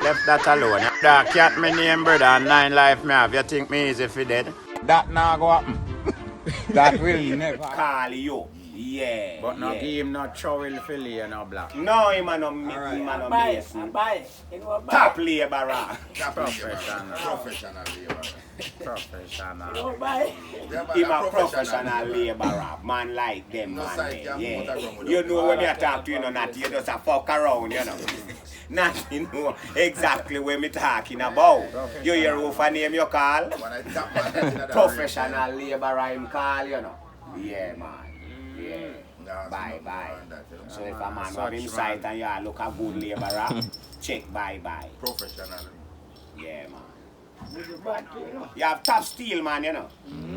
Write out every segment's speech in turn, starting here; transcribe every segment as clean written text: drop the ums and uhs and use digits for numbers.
Left that alone. That cat me name brother and 9 life me have. You think me easy for dead? That now go happen. That will never call you. Yeah. But not give him no trouble for lay no black. No, him a no mason. Top labourer. Professional labourer. Him a professional labourer. Man like them, man. Yeah. You know when I talk to you, not you just a fuck around, you know. Not you know exactly what me talking about. You hear who for name you call? Professional labourer him call, you know. Yeah, man. Yeah. Bye. So if a man have him sight and you look a good labourer, check bye. Professional. Yeah, man. You have top steel, man, you know.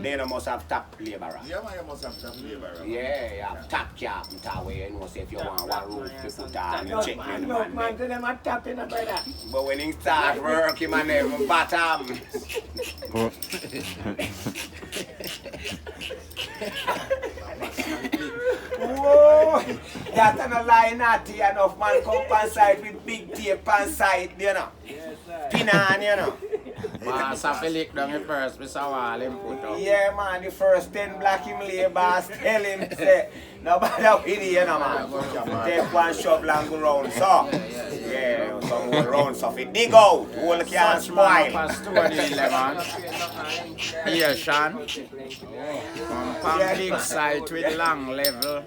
They must have top labourer. Yeah, man, you must have top labourer. Yeah, you have top carpenter where you know, say if you want one roof to put on, you check me, man. But when he start working, man, even bottom. Whoa! That's not a lie, naughty enough, man. Come on side with big tape on side, you know. Pin on, you know. Boss have to lick down the first, Mr. Wall him put up. Yeah, man, the first 10 black him lay, boss, tell him, say, nobody with you, know, man. Take one shovel and go round, so. Yeah, some go round, so if it dig out, all can spoil. Here, Sean. From big side with long level.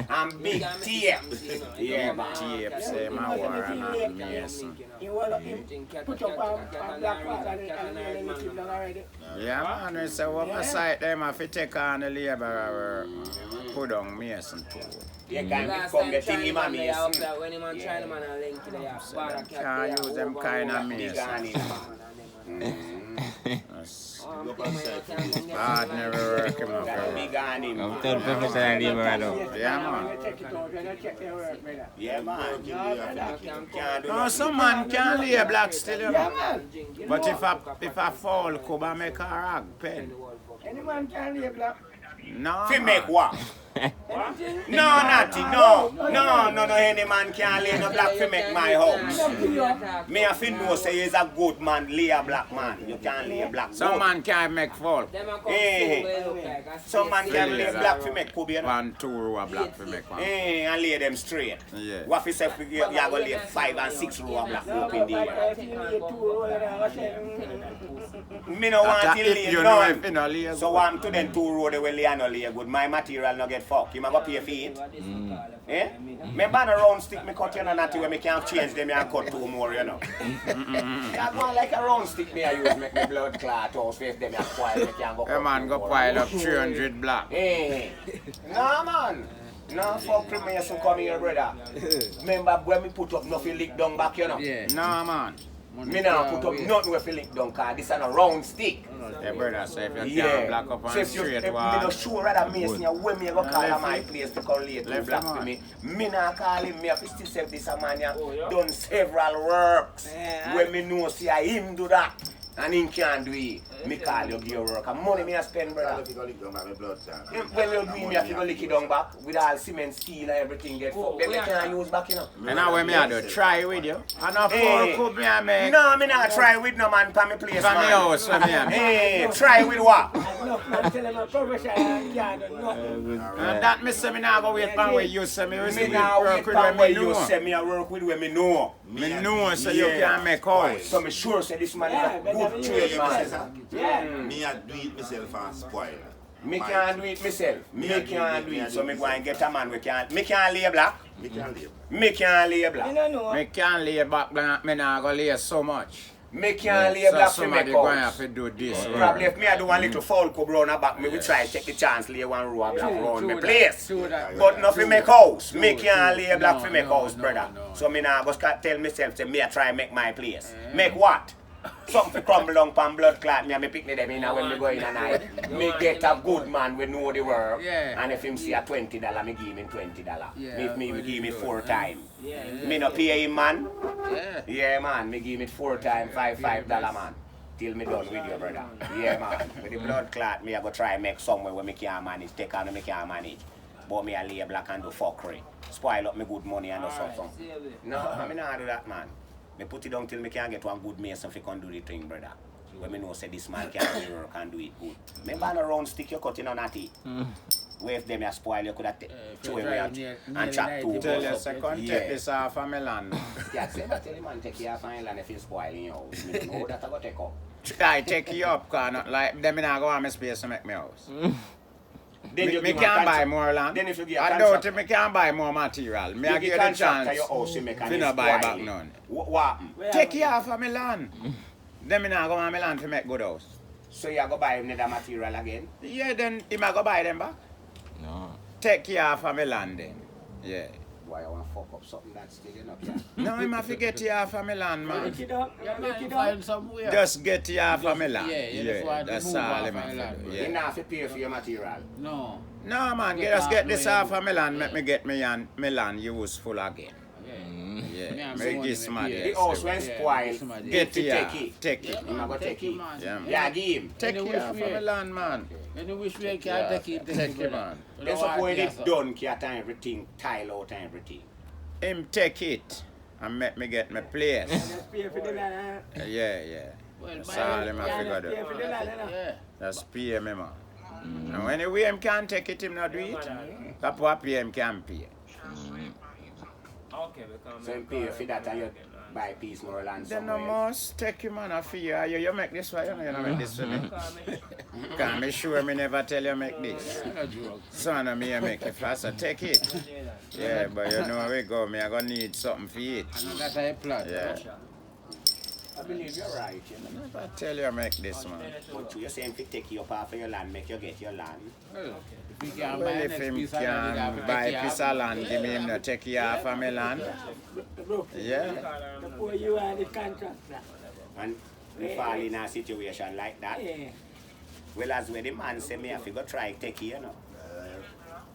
And big tape. Yeah, man. Tape, say my war and not mason. Yeah, man, we say what my side them have to take on the labourer work. Put on mason too. You can become the thing man mason. Can't use them kind of mason. Hard never work him up. I'm still professional labourer though. Yeah, man. Yeah, man. No, some man can lay black still, you know. But if I fall, could I make a rag pen? Any man can lay black. No. Fi make what? No, Natty, no, any man can lay no black fi make my house. Me have to know say he's a good man, lay a black man. You can't lay a black. Some man can make fall. Some man can lay black fi make Kobe. 1, 2 row of black fi make one. And lay them straight. Yeah. What if you say you are going to lay 5 and 6 row of black up in there? Me no want to lay none. So I'm to them 2 row they will lay and no lay good. My material no get fuck. You might go pay for it. Eh? Me ban a round stick me cut you know not where me can't change them and cut 2 more, you know. That's one like a round stick me I use make me blood clot or if them are spoil me can't go. A man go pile up 300 black. Eh. No man. No fuck cremation come here, brother. Remember when me put up nothing lick down back, you know? Yeah. No man. Me now put up nothing with lick down cause this is a round stick. Yeah, brother, so if you can't black up on straight wall. Me no sure rather mason you when me go call my place to come late to black for me. Me not call him, me have to still say this a man done several works. When me know see him do that. And him can't do it. Me call you give you work. And money me a spend, brother. When you do it, me have to go lick it down back with all cement, steel and everything get fucked. Then me can't use back, you know. And now when me I do try with you. And now 4 could me I make. No, me not try with no man for me place, from man. me house for me. Hey, try with what? And that me say me now go wait for where you say me Me now work wait with for where where me you know. say me I work with where me know. Me know so you can make house. So me sure say this man is a good trade man. Me I do it myself and spoil. Me can't do it myself. Me can't do it. So me go and get a man we can't. Me can't lay black. Me can't live. Me can't lay black. Me can't lay back, me not go lay so much. Me can't lay black so to make somebody going to house. have to do this. Probably if me I do one little foul come round the back, me will try to take the chance lay 1 row of black round my place. But not for make house. Me can't lay black for make house, brother. So me now go tell myself say me I try make my place. Make what? Something to crumble down pan blood clot me and me pick me them in when me go in at night. Me get a good man we know the work. And if him see a $20, me give him $20. Me give him 4 times. Me no pay him man. Yeah man, me give him 4 times $5 man. Till me done with you, brother. Yeah man. With the blood clot me I go try make somewhere where me can't manage. Take on me can't manage. But me I lay black and do fuckery. Spoil up me good money and do something. No, me not do that man. Me put it down till me can get one good mason if can do the thing, brother. When me know say this man can do work and do it good. Remember on a round stick you cutting on natty. Where if them you spoil you could have throw away and chop two. Tell you, second take this off of my land. Yeah, say that tell the man take you off my land if you spoil in your house. Me know that I go take up. Try take you up, cause not like them I go on my space to make my house. Then you Me give can't a buy contract. more land. Then if you give a I contract- doubt me can't buy more material. Me You I give give you the contract to chance. your house, you make Fi and no it's buy back spoiling. none. What happen? Take you off of my land. Them I go on my land to make good house. So you go buy another material again? Yeah, then him I go buy them back. No. Take you off of my land then. Yeah. Why I want to fuck up something that's still enough here? No, him have to get you off of my land, man. Make it up. Yeah, Make man, it find up. somewhere. Just get you off of my land. Yeah, you just want to that's move all off him my have to land, do. bro. You Yeah. not have to pay for your material. No. No man, Get just off get my this land. off of my land, make me get my land useful again. Yeah. Yeah. and Make someone this in man. the The yes, house when yeah. spoil, somebody. Get you you take it. Take it. Yeah, I'm not man, gonna take it. man. Yeah, man. Yeah, give him. Take Any you which off of way. my land, man. Any which way can Yeah, take it, take it, it, brother. man. You Then know so what, when yes, it's sir. done, cat and everything, tile out and everything. Him take it and make me get my place. Just pay for the land. Yeah. Well, That's buy all it. him Yeah, have to just do. pay for the land. Yeah. That's pay me, man. And anyway, him can't take it, him not do it. That's what pay him can pay. So you pay for that and you buy a piece more land Then no somewhere. must take him on a fee. You make this one, you don't make this for me. Can't be sure me never tell you make this. Son of me, I make it fast, so take it. Yeah, but you know where we go, me I gonna need something for it. And that's a plan. Yeah. I believe you're right, you know. Never tell you make this, man. But you're saying if you take you up off of your land, make you get your land. Well, if we can buy Well, the if next him piece of land, we have can to buy take a it piece off. of land, give me him no take you off of my land. Bro, Yeah. before you are the contractor. And we fall in a situation like that. Yeah. Well, as when the man say me, I have to go try take you, you know.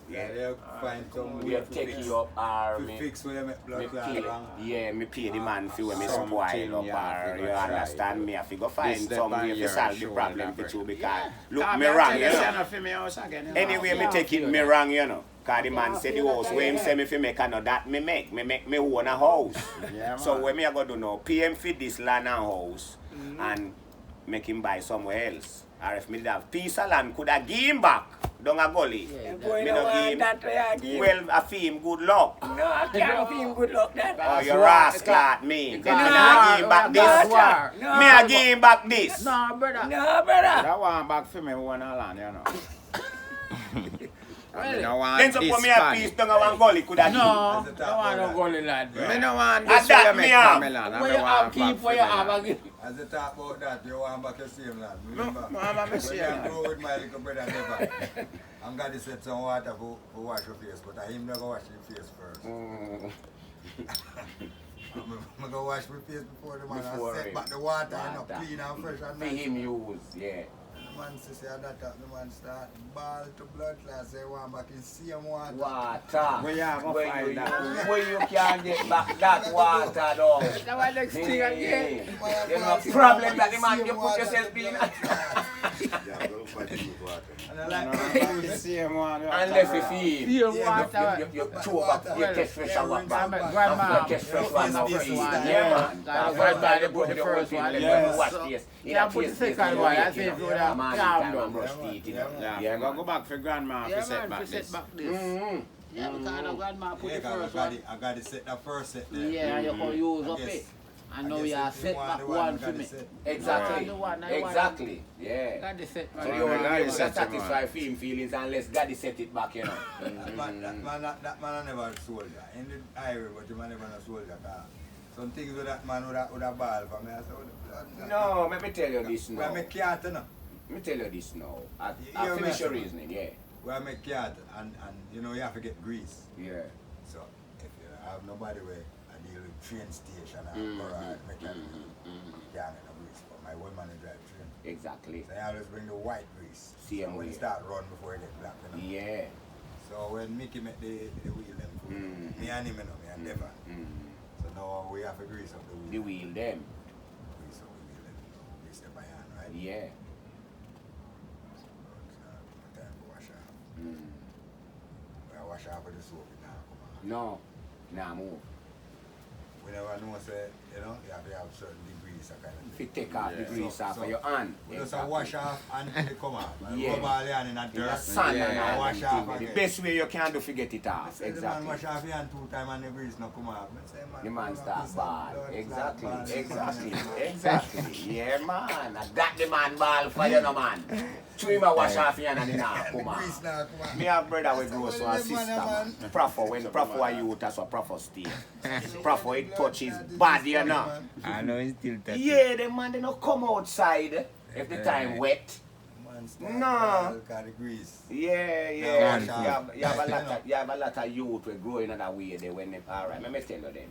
Yeah, they find some We way have to take fix, you up or to me. fix where you make Me blood clot pay, wrong. yeah, me pay the man for when me Something spoil up you have or to you go try. understand me. I have to go find This some the way ban to your solve the shoulder, problem for break. you because look Come me here, wrong, tell you you, know. send off for me house again, you know. Anyway, me take it me wrong, you know. Cause the man said the house where him say me fi make no that me make me own a house. Yeah, So man. what me I go do now, pay him for this land and house and make him buy somewhere else. Or if me did have piece of land, could I give him back down a gully. And boy, Me no no give want him. that way I give. Well, I feel him good luck. No, I can't feel good luck that. Oh, you rascal at me. Then me No, I give him back this. war. No, Me I give him back this. No, brother. no, brother. That one back for me one land, you know. Me no want Then so this put me a pan. piece down a one gully, could I give? No, As a no top one brother. no gully lad, bro. Me no want And this that way you me make have. for me land. I Where me you have want keep back where you for me have land. again. As they talk about that, you want back your same land. Remember? Mama, me When see I you. grow with my little brother never. I'm going to set some water for wash your face, but I him never wash your face first. I'm go wash my face before the man Before and set him. back the water and Water. clean and fresh and For nice. him use, yeah. The man say that the man start ball to blood clot, say want back in same water. Water. Where you have to Where find you, that? where you can get back that water down. That was next thing again. You know, problem that the man you put yourself in. Yeah, go find the good water. And I like The same one. Unless you feed. Feel Yeah, water. You chew up, you catch fresh water. Grandma. You catch fresh water. Yes, Yeah, this is man. that. First time you put The the first first one, one, yes. you wash face. Yeah, put the second one, I say if you would have calmed down. brush teeth, you know. Yeah, go back for grandma Yeah, for set man, back to set this. back this. Yeah, because the grandma put yeah, the 'cause first one. I got to set that first set there. Yeah, you can use I up guess- it. And I now guess you are if set want back the one you for gotta me. set. Exactly. No, I want- Exactly. Yeah. Got the set So man. you only God able to is set him satisfy him feelings unless God is set it back, you know. That man never a soldier. In the highway, but the man never a soldier. Some things with that man with a ball for me. I said, No, let me tell you this Where now. I make cat, no? Let me tell you this now. I You finish your mess. reasoning, yeah. Where I make cat and you know you have to get grease. Yeah. So if you have nobody where I deal with train station or mechanic, can't get no grease. But my woman will drive train. Exactly. So I always bring the white grease. Same so when way. you start run before you get black. You know? Yeah. So when Mickey make the wheel them, me and him, you know, me and Devon. So now we have to grease up the wheel. The wheel them. Grease up the wheel them. Grease the iron, right? Yeah. So, time to wash off. When I wash off with the soap, it now come on. No. Nah, move. we never know, say, you know, you have to have certain degrees. Kind of If you take off the grease off of your hand. We just wash off until they come out. Yeah. Rub all the hand in a In the dirt. sun and and all wash them off things. The again. best way you can do to get it off. The man Exactly. wash off your hand 2 times and the grease not come out. I say, The man start ball. Exactly. ball. Exactly. Yeah, man. That the man ball for you, no man. Chew him a wash off your hand and he not The come out. grease not come out. Me have brother with grow so a Man, sister man. man. Proper when proper a youth that's what proper stay. Proper it touch his body, you know. I know it's still touching. Yeah, the man they not come outside if the time wet. Man start No. ball 'cause the grease. Yeah, Now yeah. wash off. You have a lot of youth will grow in that way they when they alright. Let me tell you them.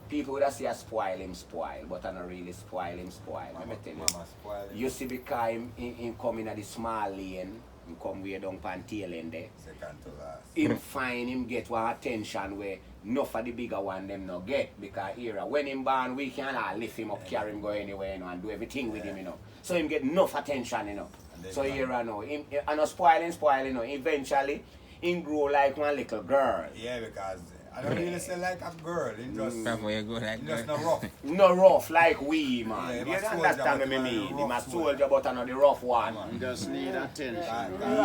People that say spoil him spoil, but I not really spoil him spoil. Let me tell you. Mama spoil it. You see because him come in at the small lane, him come way down pan tail end there. Second to last. Him find him get one attention where enough of the bigger one them no get because era when him born we can all lift him up, carry him go anywhere, you know, and do everything with him, you know. So him get enough attention, you know. So era no, him and no spoil, you know. Eventually, him grow like one little girl. Yeah, because I don't really say like a girl. It just, Proper you go like it just that. not rough. No rough like we, man. Yeah, You him a soldier, understand but me him a mean? Him a rough soldier, but I know the rough one. You just need attention.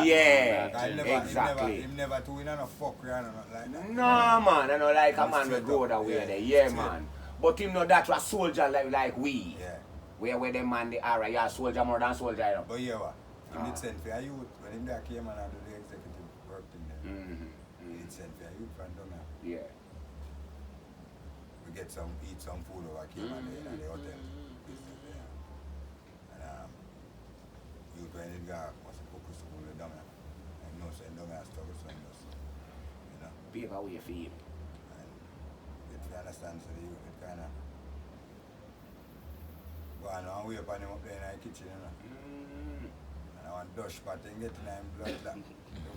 Yeah, I never, exactly. Him never do no fuckery and nothing like that. No, man, I know like a man will Straight grow up, that way yeah. there. Yeah, Straight. man. But him know that was soldier like we. Yeah. Where them man they are, yeah, soldier more than soldier, you know. But yeah, what? Him did send for a youth. When him there came and I do the executive work thing there. He did send for a youth from down there. Yeah. We get some, eat some food over came and in the hotel. And youth when it got must cook school down there. And no say down there struggle so him just, you know. Pave a way for him. And if you understand, so the youth it kind of go on and way up on him up there in the kitchen, you know. And I want Dutch pot and get in him blood clot.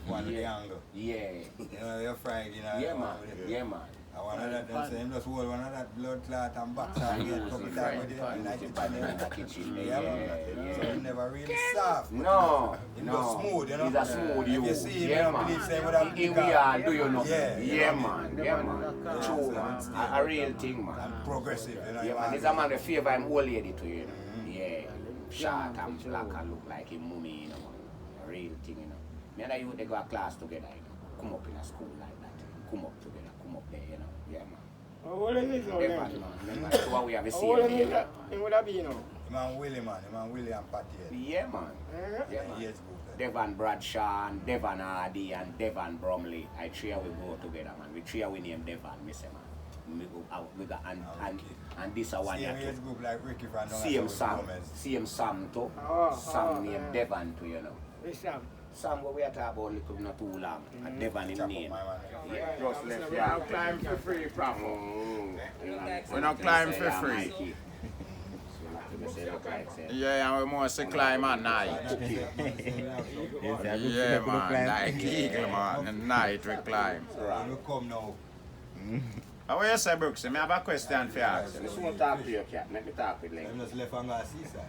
The one with the angle. Yeah. You know, you're fried, you know. Yeah, the man. one with it. Yeah, man. I want that, then say him just hold one of that blood clot and box and get couple times with it in the kitchen, you In the know. kitchen. Yeah, Yeah, man. yeah. So he never really soft. No, Him no. just smooth, you know. He's a smooth If you. you see him, Yeah, you don't man. believe say what I'm Here we are, do you know? Yeah, Yeah, man. Yeah, man. Yeah, True, so man. it's A real thing, man. and progressive, you know. Yeah, man. He's a man that favor him old lady to you, you know. Yeah. Short and black and look like him mummy, you know, man. A real thing, you know. Me and the youth, they go to class together, you know. Come up in a school like that. Come up together, come up there, you know. Yeah, man. How old is this now, Devan, then? man. That's why we have a How same old is name. he would have been now? Man Willie, man. Man Willie and Patty. Yeah, man. Yeah, man. Yes, good. Devan Bradshaw, and Devan Hardy, and Devan Bromley. I three we go together, man. We three we name Devan, me say, man. We go out, we got and this a one Same here age too. group like Ricky from down Same with Sam, Gomez. same Sam too. Oh, Sam named Devan too, you know. This Sam. Sam what we are talking about little not too long. And Devan in Chop up name. my man. Yeah. Just left We ya. don't climb for free, proper. We don't climb for free. Yeah, and we mostly climb at night. Yeah, man, like eagle, man. At night we climb. When you come now, How you say, Brooks? I have a question for you. Let's want to talk to your cat. Let me talk with them them. just left and go seaside.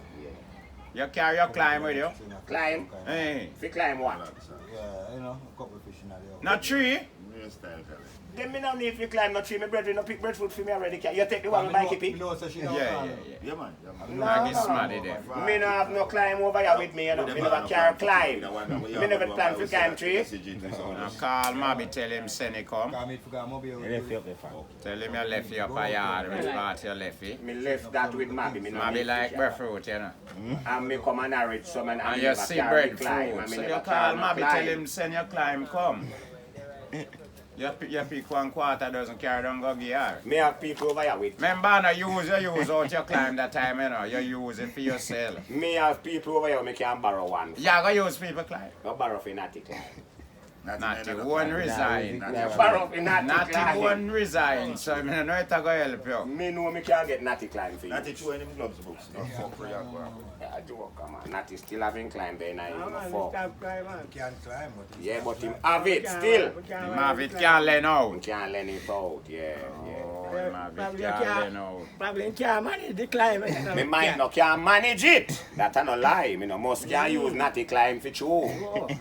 You carry your climb with you? Climb? Hey. If you climb what? Yeah, you know, a couple fish in the Not tree? Then me not need if you climb no tree. My brethren no pick breadfruit for me already. You take the one with Mikey pick? No, so she Yeah, don't yeah, call. yeah. Yeah, man. No, I get smarty there. Me no have no climb over here with me, you know. Me never carry climb. Me never climb for climb tree. Now call Mabby, tell him send he come. Come meet for the mobile. Tell him you left you up a yard, which part you left it. Me left that with Mabby. Me no Mabby need like to breadfruit, you know. And me come and narrate some and And me you never see carry the climb, breadfruit. and me So never you call carry no Mabby, tell climb. him send your climb come. You pick 1/4 dozen carry down go give her. Me have people over here with me. Remember, no use out your climb that time, you know. You use it for yourself. Me have people over here me can borrow one. You go use people climb. Go borrow for Natty climb. Not one resign. Borrow for Natty Not climb. one resign, so I mean, know it go help you. Me know me can get Natty climb for you. Not true any gloves books. No fuck for you. Yeah, joke, come on. Natty still having climb there now. Ah, man, For. stop climb on. Can't climb, but Yeah, but him have it still. Marvin can't learn You out. can't learn it out. Yeah, yeah. him have it Probably all can't- then out. Probably can't manage the climate. Me might not can manage it. That I no lie. Me no must can use natty climb for chew.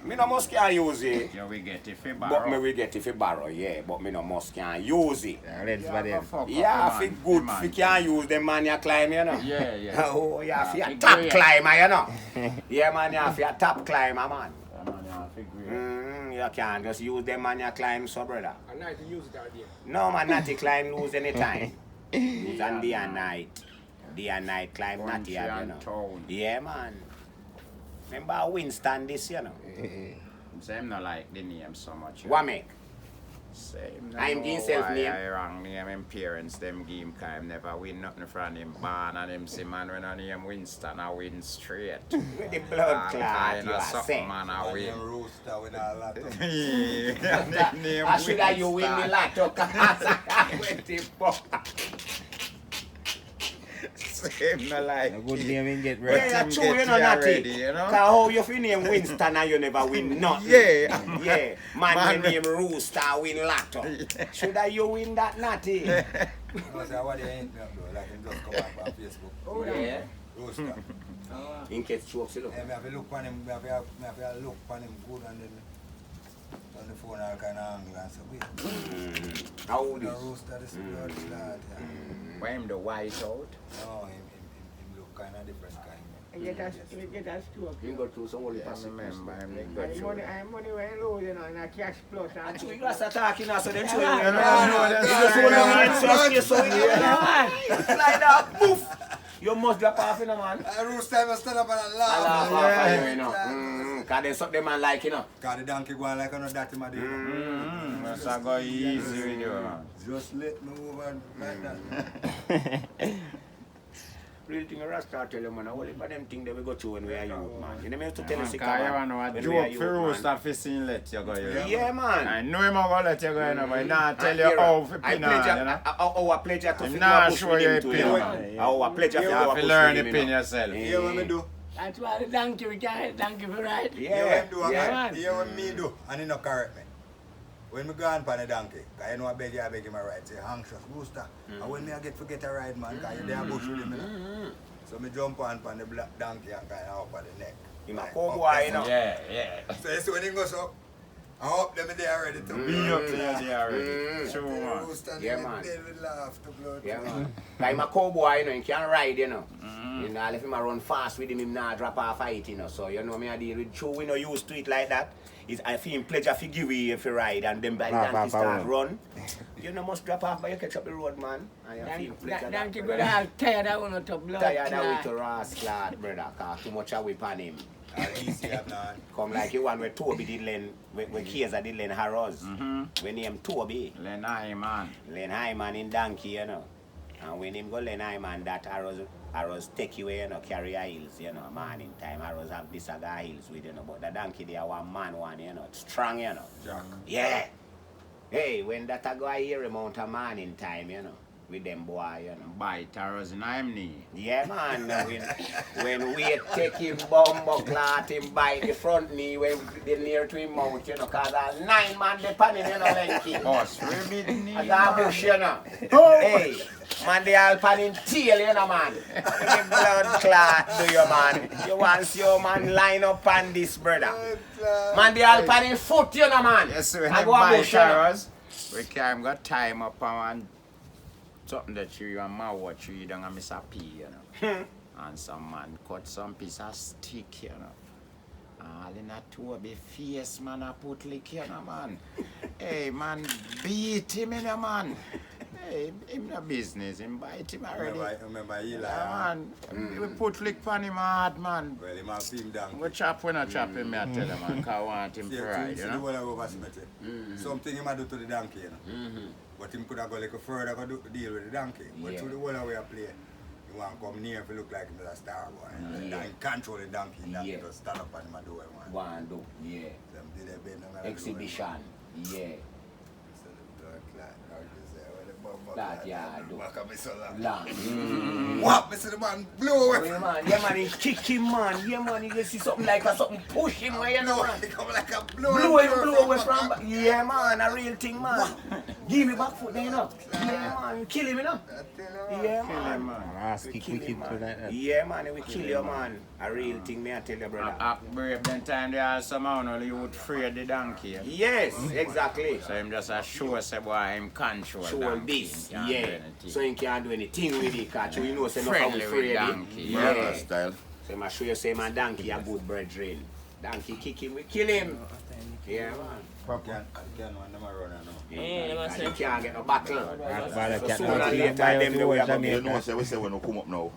Me no must can use it. Yeah, we get it for But me borrow. will get it for borrow, yeah. But me no must can use it. Yeah, let's Yeah, but go then. fuck up, Yeah, man. fi good, Man. fi can use them man you climb, you know. Yeah, yeah. Oh, yeah, fi a big top grade. climber, you know. Yeah, man, you fi a top climber, man. Yeah, man, yeah, figure it. You can't just use them man you climb, so brother. I like to use it out there. No, man, natty climb lose anytime. Lose on day and night. Day and night climb natty, Country you and know. town. Yeah, man. Remember Winston this, you know. So him not like the name so much. What make? Same. I'm give himself name. I wrong name him parents them give him cause him never win nothing from him born and him say man when I name Winston I win straight. With the blood clot, you are something saying. man I One win. them rooster with a lot of... Yeah, name I should have you win the Winston. lotto cause I went to fuck. Same no like. A good name in get Yeah, right. yeah, him true, get you know, you Natty. already, you know? Cause how you fi name Winston and you never win nothing. Yeah. Yeah, man, Man. you name Rooster win lotto. Should I you win that, Natty? You know, say, what they ain't me up though, like him just come up on Facebook. Oh, Yeah. Rooster. In case chokes you look. Hey, me have to look on him, me have to look on him good and then on the phone all kind of angle and say, wait, How old the is? rooster, this blood clot, yeah. Why him the white out? No, him look kind of different kind. You get a stroke. You go through some holy I passage. remember him they I'm got you. money when you lose, you know, and a cash plus. And Actually, you are talking now, so then show you. Yeah, You that's just right. hold on and trust you, so you Yeah, like that, poof. You must drop off, you know, man. Rooster must stand up and I laugh. laugh Yeah. off of you, you know. Cause there's something man like, you know. Cause the donkey going like another dirty my day. That's a go easy with you, man. Just let me over like that. Real thing I start tell you, man. All of them things that we go through when we are youth, man. You know me have to tell you, Man, sick cause you man. know a When we are joke for youth, man. Rooster for seeing let you go, you know. Yeah, man. I know him gonna let you go, you know, but he not tell you Here, how to I pin pledge on, you know. our pleasure to I'm figure not out push sure with you him too, pin, you know. man. Our pleasure You to have go to push learn with the him, pin you know. yourself. Yeah. Hear what me do? that's why the donkey, we can't donkey for right. Hear Yeah, what do? yeah. man. Hear what me do? And he no correct me. When me go on pan the donkey, cause you know I beg him a ride, say anxious rooster. And when me I forget a ride, man, cause you there bush with him, you know. So me jump on pan the black donkey and kind of up at the neck. Him a Like, cowboy, up you know. Yeah, yeah. So you see when he goes up, I hope them there ready to Be up to you there already. True, The man. rooster Yeah, they- man. they will laugh to blood. Yeah, man. Like my cowboy, you know, he can ride, you know. You know, if him a run fast with him not drop off fight, you know. So, you know, me I deal with true, we no used to it like that. I feel him pleasure to give you if you ride and then by the time he start run, you know, must drop off but you catch up the road, man. And you feel pleasure. Donkey go to tired of one to blood. Tired of clot. with rascal, brother, cause too much of whip on him. Easy up now. Come like you one where Toby did lend, where Kiesa did lend Harrows. When him Toby, Len I, man. lend Hyman in donkey, you know. And when him go lend Hyman, that Harrows take you away, you know, carry a hills, you know, man in time. Harrows have this aga hills with, you know, but the donkey there one man one, you know, strong, you know. Jack. Yeah. Hey, when that I go a year amount of man in time, you know, with them boy, you know. Bite arrows in him knee. Yeah, man. When we take him bumbo clot, him bite the front knee when they near to him mouth, you know, cause there's 9 man depending, you know, like him. Us, ribbit knee. I got a bush, you know. Hey, man, they all pan in tail, you know, man. The blood clot, do you, man? You want see your man line up on this, brother. Man, they all pan in foot, you know, man. Yes, we I have go a bite bush, you know. arrows. We can go time up on something that you and my watch you don't miss a pea, you know. And some man cut some piece of stick, you know. All in a Toby face, man, I put lick, you know, man. Hey, man, beat him, you know, man. Hey, him no business, him bite him already. Remember Eli? Yeah, man. We put lick on him hard, man. Well, he must him down. We chop when I chop him, I tell him, man, 'cause I want him to ride, you The know. one over Smithy. Something he might do to the donkey, you know. But him could have go like a further go deal with the donkey. But Yeah. through the whole way I play, he want to come near if he look like he's a star boy. Yeah. And control the donkey, and Yeah. just stand up and him a do what he want. One do, yeah. Them did a bend down and do what he Exhibition, want. yeah. So the blood clot, how you say, well, the bumbo That, clot, yeah, I do. back up me so long. Long. What? Me see the man blow away. Yeah, man, yeah, man, he kick him, man. Yeah, man, you see something like a something push him, man, you know, man. He come like a blow. Blow away from, yeah, man, a real thing, man. Give me back foot there, you know. Yeah, man, you kill him, you know. Yeah, man. Last kick we kick to like that. Yeah, man, we kill you, man. A real thing, me I tell you, brother. Brave then time they are somehow you would free the donkey. Yes, exactly. So him just a show say boy him control Show donkey. this, He can't do yeah. anything. So you can't do anything with it, cause you know, say no Friendly how with afraid donkey. Yeah. Brother style. So I show you, say my donkey a good brethren. Donkey kick him, we kill him. Yeah, man. Can one them a run now. Yeah, you can't get no battle. Bawdacat So sooner or now, later, them the way I go You get. know, say we say when we come up now.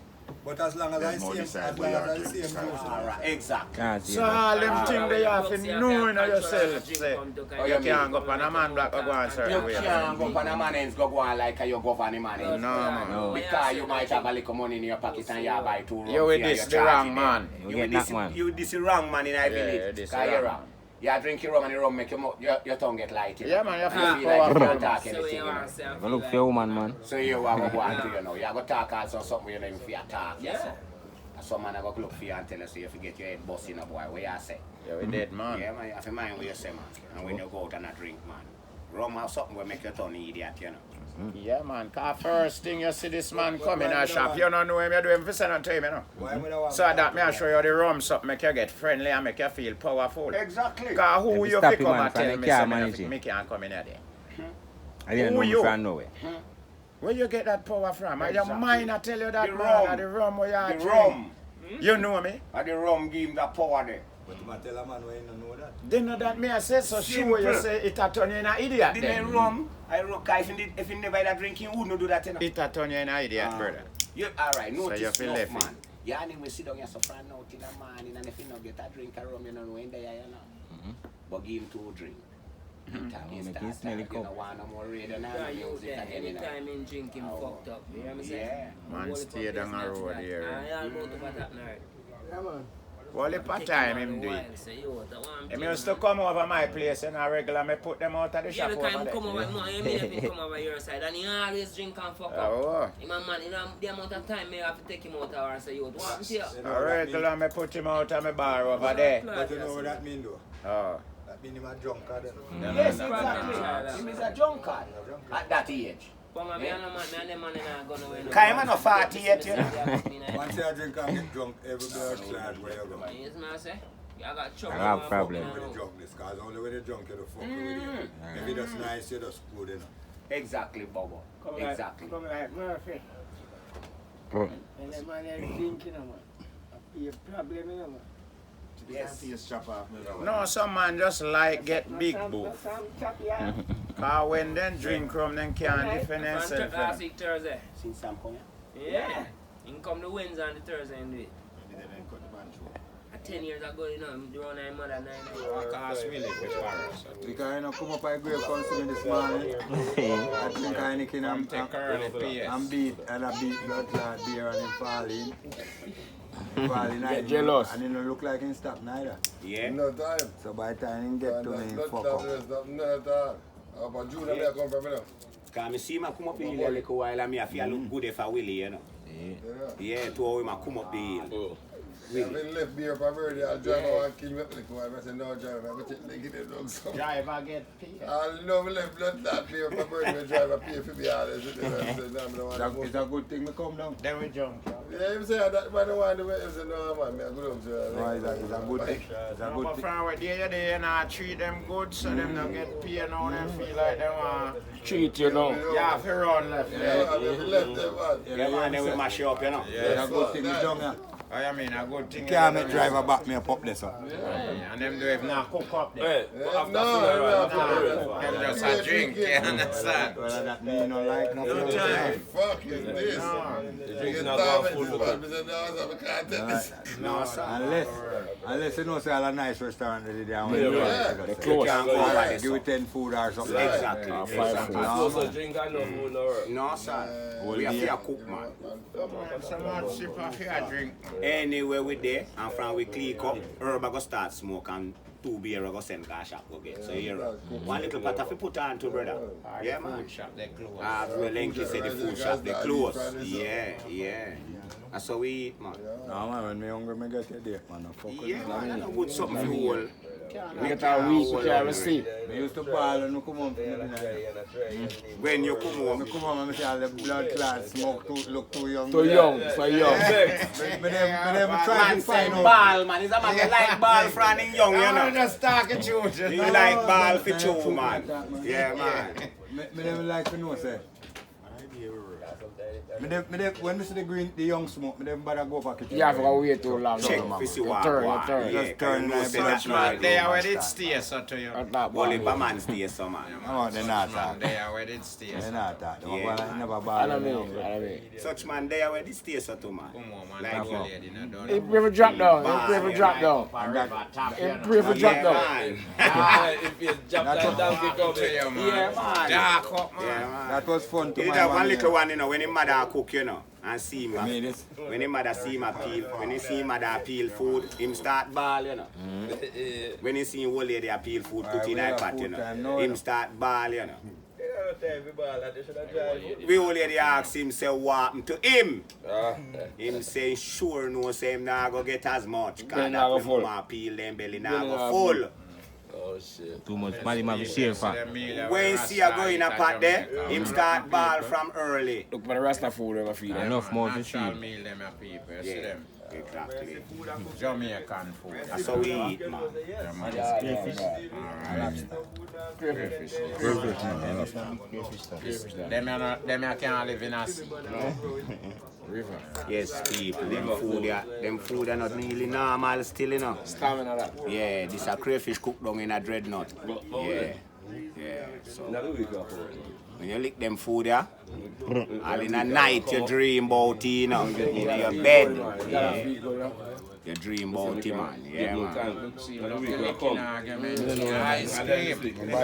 But as long as I There's no see him, decide as where long you are as I see him, to decide. Alright, exactly. Can't see So him. all them things they have to know in yourself. Say, you can't go up on a man black or go on certain You way. can't go on a man and go on like you govern the man. No, man. No. Because you might have a little money in your pocket and you buy 2 rums. You with here, this you the charge wrong it man. them. You You get with that this, man. you this the wrong man in I Yeah, believe. this Because the you're wrong wrong. You drink your rum and the rum make your tongue get light. Yeah, man, you feel feel like you powerful. can't talk anything. You know. Go look for your woman, man. So you are going to go on to you know. You are going to talk also something you know if you talk. Yeah. So. And some man are going to look for you and tell you so you forget your head busting a boy. What you say? Yeah, we dead man. Yeah, man, you have to mind what you say, man. And when you go out and a drink, man. Rum or something will make you turn idiot, you know. Yeah, man, cause first thing you see this man come in a shop, you don't know him, you do him for send to him, you know. Why would I want So that me I show you the rum something make you get friendly and make you feel powerful. Exactly. Cause who Them you stop pick him, up man, and for tell they me can't say manage me it. me can't come in there. I didn't Who know you? me from nowhere. Where you get that power from? Your Exactly. mind I tell you that The man, rum. or the rum where you are The drink. rum. You know me? And the rum give him that power there. But you might tell a man where you don't know that. They know that me I say so sure you Simple. say it a turn you in an idiot The then. rum, I rum, cause if you never had a drink, you wouldn't do that, you know. It a turn you in an idiot, Ah. brother. You, alright, notice you feel enough, left man. You anyway sit down, you suffer out in the morning, and if you not get a drink of rum, you don't know when they are, you know. But give him 2 drinks. Time you Make start, him smell the you cup. don't want no more radio, no Yeah, you music there. again, you know. Anytime in drink him fucked up. You hear me say? Yeah. Man stay down a road here. I all about to Bawdacat night. Yeah, man. Well, if a time him do it. Say, yo, the one Him thing, used to man. come over my place and I regular me put them out of the Yeah, shop because over him there. come over, no, you mean if he come over your side and he always drink and fuck up. Oh, Him a man, you know, the amount of time me have to take him out of or say, yo, what happened to you? a regular me put him out of my bar over there. But you know what that mean though? Oh. That mean him a drunkard then. No, Yes, no, no. exactly. Him is a drunkard at that age. Come me and the man, me and the man in a gun away. Cause him a no 40 yet, you know. Once you drink and get drunk, every blood clot where you go. Yes, man, I say. You got trouble. I have man, problem. fucking With the around. drunkness, cause only when you drunk you don't fuck with you. If you just nice, you just good, you know. Exactly, Bobo. Exactly. Come like Murphy. Bro. And the man is drinking, you know, man. You problem, you know, man. Yes. No, some man just like get big booth. Cause when them drink rum, them can't defend Last themselves. week Thursday. Since Sam come here. Yeah. In come the Wednesday and the Thursday and do it. 10 years ago, you know, I'm doing my mother 9 Because you know, come up I grave come to me this morning. I think I need Come take her the PS. I'm beat and I beat blood clot beer and him falling. Falling Get jealous. And he don't look like him stop neither. Yeah. No time. So by the time he get to me, he fuck up. No time. But June, I come from here. Cause me see him come up the hill a little while and me I feel look good if I Willie, you know. Yeah, to how him a come up the hill. I've been left beer for birthday. I'll drive out and kill me up like one. I said, no, drive. I'm going to take it down some. Driver get paid. I know me left blood that beer for birthday. Driver pay for me all this. It's a good thing to come down. Then we jump. Yeah, him say that man don't want to do it. Him say, no, man, me I go down to No, it's a good thing. It's a No, good but thing. from where they and I treat them good so them don't get paid now them feel like they want. Treat you now. Yeah, if you run left. Yeah, Yeah. I left them, man. Yeah, man, then we mash you up, you know. It's a good thing to done, yeah. I mean, a good thing. Can't make driver back me up there, sir. And them do if not cook up there. No, no, Them just a drink, you understand? Whether that mean you don't like No nothing. time. fuck is this? No. You get damaged, man. Me say, no, so I can't take this. No, sir. Unless you know say all a nice restaurant that they down with. Yeah. They close. Can't go over there, Give so. it 10 food or something. Exactly. Also drink and no food, no work. No, sir. We have to cook, man. So much sip of your drink. Anyway, we there, and from we click up, herb I go start smoke, and 2 beer I go send car shop go get. So here, one little pot of put on to brother. Yeah, man. Shop they close. Ah, Lenky said the food shop they close. Yeah, yeah. That's how we eat, man. No man, when me hungry, me get a date, man. I fuck with Yeah, it. man, I know good something for you all. We get a week, we can't receive. I used to ball and I come home from the When you come I home, come home and I see all the blood clots, smoke look too young. So young, so young. Me never try man to say find out. ball, man. He's a man that like ball from him young, you I'm know. just talking to you. He like ball for two, man. Yeah, man. Me never like to know, say. When me see the young smoke, me never bother go back to You have to wait too long. Check man. to see You what. turn. Yeah, Just turn no like say blood that man. They are where it stays, so to you. That's not Only bad. a man stays, so man. Oh, they're not that. They are where it stays. They're not that. They Yeah. never I bother don't me. mean. Such man there where they stay, so to man. Come on, man. Like Like you. you lady, no, don't If we ever drop down, if we ever drop down. If we ever drop Yeah, down. man. If you jump that donkey come to you, man. Yeah, man. Dark up, man. Yeah, man. That was fun to You my have one family. little one, you know, when his mother cook, you know, and see him. Me this. When his mother see him peel, when he see him mother peel food, him start ball, you know. When he see him old lady peel food, put in we that have pot, food you know. time now, you Him know. start ball, you know. We old lady ask him, say, what happened to him? Him say, sure no, say him not go get as much. Cause Belly that nah go when full. mama peel them belly Belly not nah go full. full. Oh shit. Too much money, man, share for. When he see a go in a pot there, him start ball from early. Look for the Rasta food ever feed them. Enough more to Natural cheap. meal, them are people. You see Yeah, them? exactly. Jamaican food. That's how we eat, man. Them you can't live in a sea. River. Yes, people, them food are not really normal still, you know. Stamina that. Yeah, this a crayfish cooked down in a dreadnought. Yeah, yeah. So when you lick them food, yeah, all in a night you dream about it, you know, in your bed. Yeah, you dream about it, man. Yeah, man.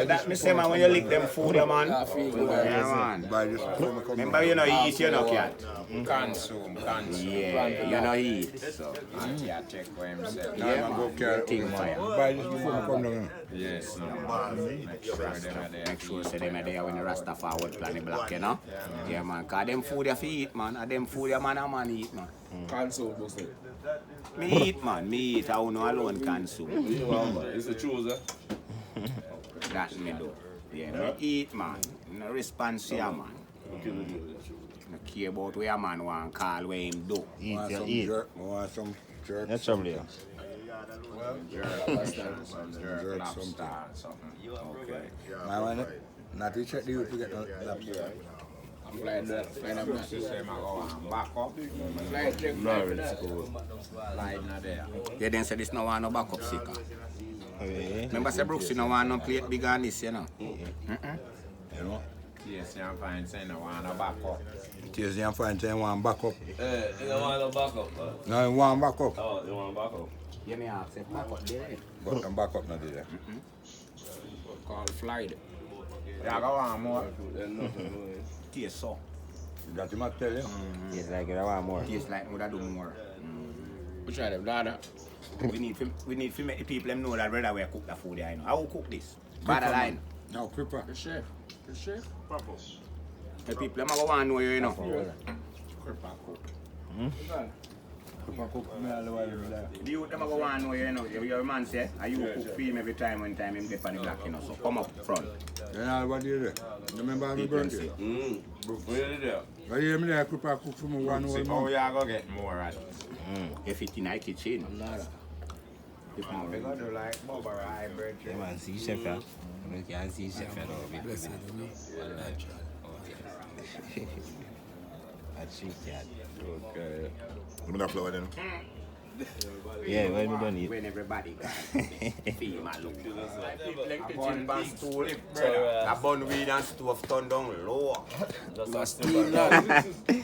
That me say, man, when you lick them food, yeah, man. Yeah, man. Remember, you know, eat, you know, cat. Consume. Yeah, you know, eat. So, Yeah, check for himself. yeah, man. Your thing fire. Buy this before I come down. Yes, make sure them are there. Make sure say them are there when the Rasta forward plan the black, you know? Yeah, man. Cause them food you fi eat, man. And them food you man a man eat, man. Cancel, boss. Me eat, man. Me eat. I will not alone consume. It's the truth, That me do. Yeah, me eat, man. No response here, man. No care about where a man want call where him do. Eat, Want you some eat. jerk? Want some jerk? That's trouble, yeah. Jerk something. Okay. My man, not to check the youth to get no lobster. I'm flying that. Flying up that. Say, man, go and back up. Flying check. Line are there. Yeah, then say this no want no backup sicker. Okay. Remember say Brooks you no want no plate bigger than this, you know? You know? Yes, you find saying no one to back up. Tears you find saying one back up. You don't want no backup. No, you want back up. Oh, you want backup? Yeah, me ask if backup there. But them back up not there. Call flight. Yeah, go on more. Taste so. That you must tell you. It's like I want more. Taste like would I do more. We try them, dada. We need to make the people them know that brother we cook the food here, you know. How we cook this? Bad line. No, cripper. The chef. The chef. The people them go want to know you, you know. Cripper cook me all the way over there. The youth them go want to know you, you know. Your man say, and you cook for him every time when time him get on the block, you know. So come up front. You know what you do? You remember how me People burn say, it? Where there? But you hear me there, cripper cook for me one whole Oh, month. you are going to get more at it. if it in the kitchen. If Man, we got to do like Bubba hybrid. Yeah, man, see chef, yeah. You can see chef, yeah, though. That's sweet, yeah. Okay. Give me that flour then. Yeah, when we done eat. when everybody got feel my look. A bun bun stool. A bun weed and stove turn down low.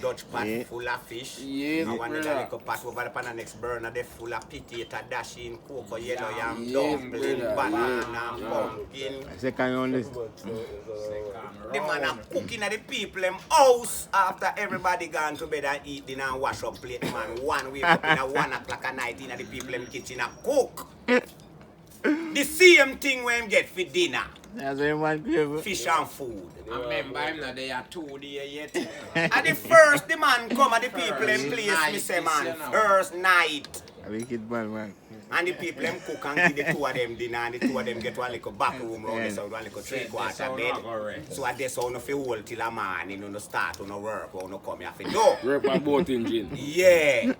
Dutch pot Yeah. full of fish. Yes, I want brother. to little pot over upon the next burner, they full of potato, dashing, cocoa, yellow yam, Yes, dumpling, brother. banana, pumpkin. Second on this. The man a cooking at the people them house after everybody gone to bed and eat dinner and wash up plate. Man, one wake up in a 1 o'clock at night in the people them kitchen and cook. The same thing when him get for dinner. That's why man crave. Fish and food. I remember him not there 2 days yet. At the first the man come at the people in place, me say man, first night. A wicked man. And the people them cook and give the two of them dinner and the two of them get one little back room round the side, one little 3/4 bed. So at this how no fi hold till a morning, you no start, you no work, you no come here fi do. Work on both engine. Yeah.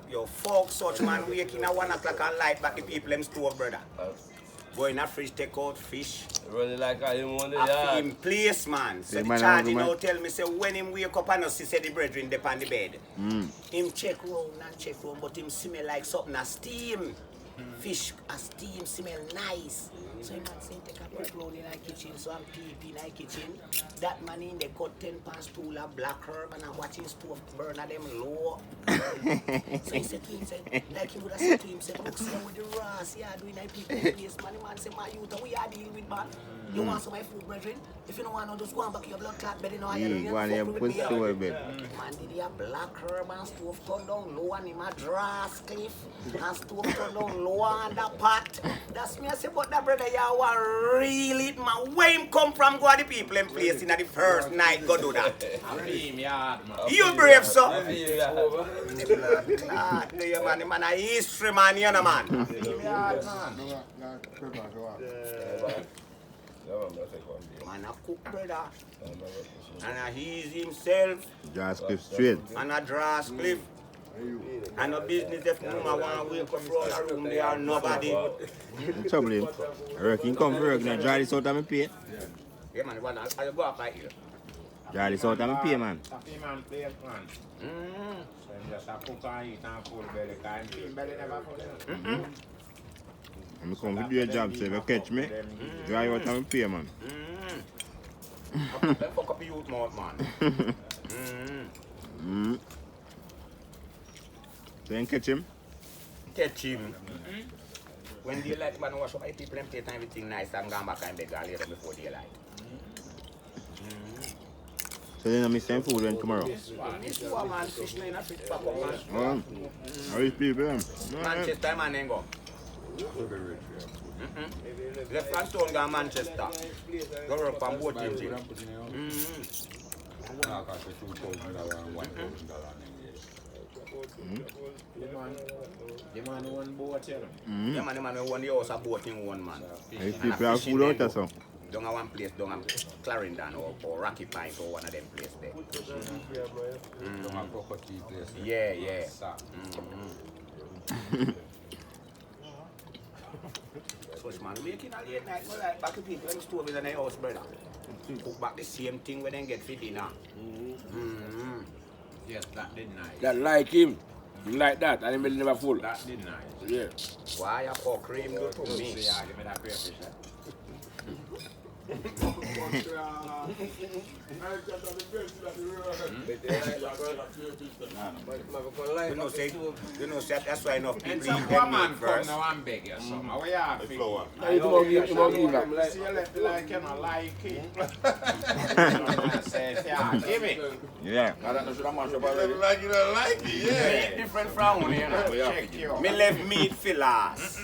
Yo, folks, such man waking at 1 o'clock and light back the people them stove, brother. Go in a fridge, take out fish. Running like I didn't want to I in place, man. So Hey, the man, charge man. now tell me, say, when him wake up and see say the brethren dey on the bed. Him check round and check round, but him smell like something a steam. Fish a steam, smell nice. So him man say, take a put round in the kitchen, so I'm peeping in the kitchen. That man in the cut 10 pound stool of black herb and I'm watching stove burn at them low. So he said to him, like he would have said to him, said, look, see with the Ross, yeah, doing that people place, man. The man say, my youth, we are dealing with, man. You want some of my food, brethren? If you don't want to, just go and back your blood clot bed, you know, Yeah, go on here, put stove bed. Man, did he have black herb and stove turn down low and him a drass cliff and stove turn down low on the pot. That's me, I say, but that brother, you want real it, man. Where him come from, go to the people in place in the first night, go do that. You brave, sir. The man a history, man, you know, man. Man a cook, brother. And a he's himself. Just clip straight. And a drass cliff. And a business if no man want to wake up from the room, there are nobody. The trouble him. I reckon he come for work now. Dry this out of my pay. Yeah, man, I go up right here. Dry this out of my pay, man. Man play it, man. So him just a cook and eat and full belly, cause him belly never full. I'm come to do a job, so if you catch me, dry out of my pay, man. Then fuck up your youth mouth, man. So you catch him? Catch him. When daylight, man, wash up my people, them take everything nice and gone back and beg all later before daylight. So then I miss some food when tomorrow. This one, man, fish in a fish pack up, man. How is people, man? Manchester, man, then go. Left from town, go Manchester. Go work on boat engine. The man who own boat, you know. Yeah, man, the man who own the house, a boat in one, man. How is people have food out or something? Down at one place, down at Clarendon or Rocky Pines or one of them places there. Yeah, yeah. So, man, making a late night, go like back to people, them stove in the house, brother. Cook back the same thing when they get for dinner. Yes, that did nice. That like him. Him like that, and him belly never full. That did nice. Yeah. Why you for cream go to me? Yeah, give me that crayfish, eh? You know, say that's why enough people And eat some them woman meat come first. now and beg you something. How you have to go? You won't give that. See you left like you don't like it. Says, yeah, give it. Yeah. I don't know, should I mash up You already? don't like it, you don't like it, yeah. Meat different from one, you know. Check you. Me left meat for last.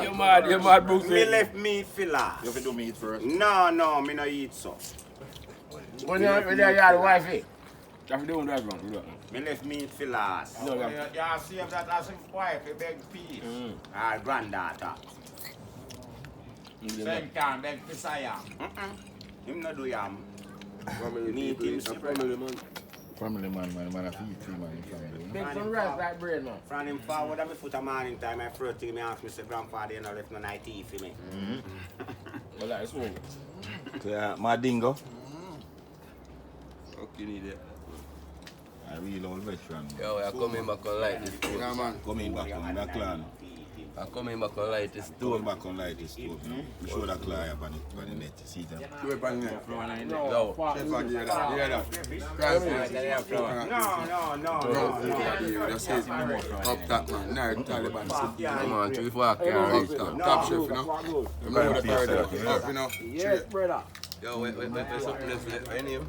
You mad, Brooks. Me left meat for last. You have to do meat first. No, me no eat so. When you got the wife, you have to do that one. Me left meat for last. No, You see if that as his wife, he beg peace. Our granddaughter. Same time, beg Pisaya. Him no do yam. Family Meat people, him it's a separate. family man. Family man, I feed three man in family. Big some rest like bread, man. From him forward at me foot a morning time, my first thing me ask me say, grandfather, you know left no night tea for me. Well, that's all. So, my dingo. Okay, need it. I real old veteran. Yo, I coming back on light this stove. Yeah, man. Coming back on the clan. I coming back on light this Going stove. back on light this stove. We show the clan up on the net. See that? Do it by the net. Yo. Chef, I hear that. Hear that. No. That's it. Up top, man. Now, Taliban. Come on, 3 4 carry. Top chef, you know. You know what the party up, you know. Yes, brother. Yo, wait, something left. Any name?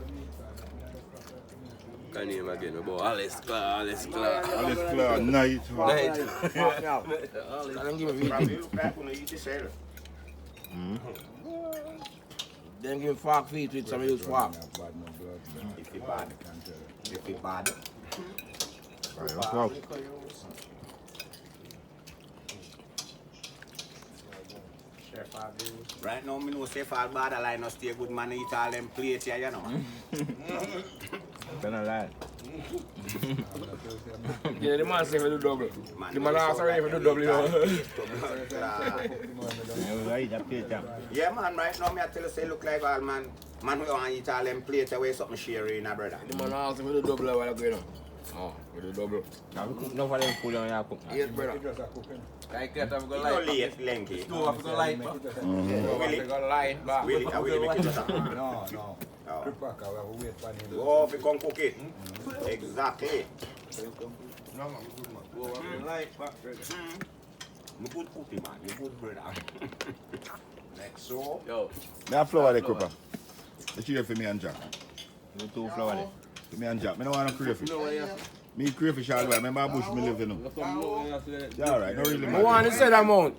Can name again? About Alice Clark. Alice Clark, night. Night. I don't give a video. Then give him fork feet with some use fork. If it bad. Fuck. Right now, me know say for borderline no stay good man eat all them plates here, you know. Don't lie. Yeah, the man say we do double. Man, The man ask already if we do double, you know. Yeah, man, right now, me I tell you, say look like all man who want to eat all them plates away something sharing, brother. The man ask if we do double, while I go, you know. Oh, we do double. No for them food on your cook. Yes, brother. Like that, I'm You gonna know light. late, Lenky. No, I'm gonna light. Willie, We got light back. Willie, I will make it better. No. Oh. Prepare, we have to wait for him. Oh, if you come cook it. Exactly. No, man, good man. Go up and light back, brother. You good cookie, man. You good brother. Like so. Yo, Me have flour there, Cooper. The chili for me and Jack. You 2 flour there. For me and Jack. Me don't want no crayfish. you know what you have Me eat crayfish all the way. Remember bush me live in. to do? Yeah, alright. No really I want to matter. say that amount.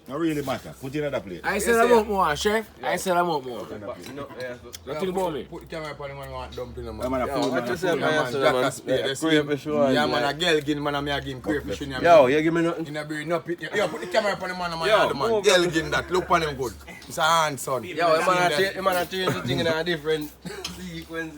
No really matter. Put it in another plate. I said that amount more, chef. I said that amount more. You know, yeah. What think about me? Put the camera upon him when you want dumpling, man. I'm gonna Yo, food, what man. you say, Food, man? man. I said, man, crayfish one. Yeah, man, a girl give man, I give him crayfish in Yo, you give me nothing. in a beer, no pit. Yo, put the camera upon him, man, Yo, the man. move Girl it. give him that. Look upon him good. It's a hand, son. Yo, the man a change the thing in a different sequence.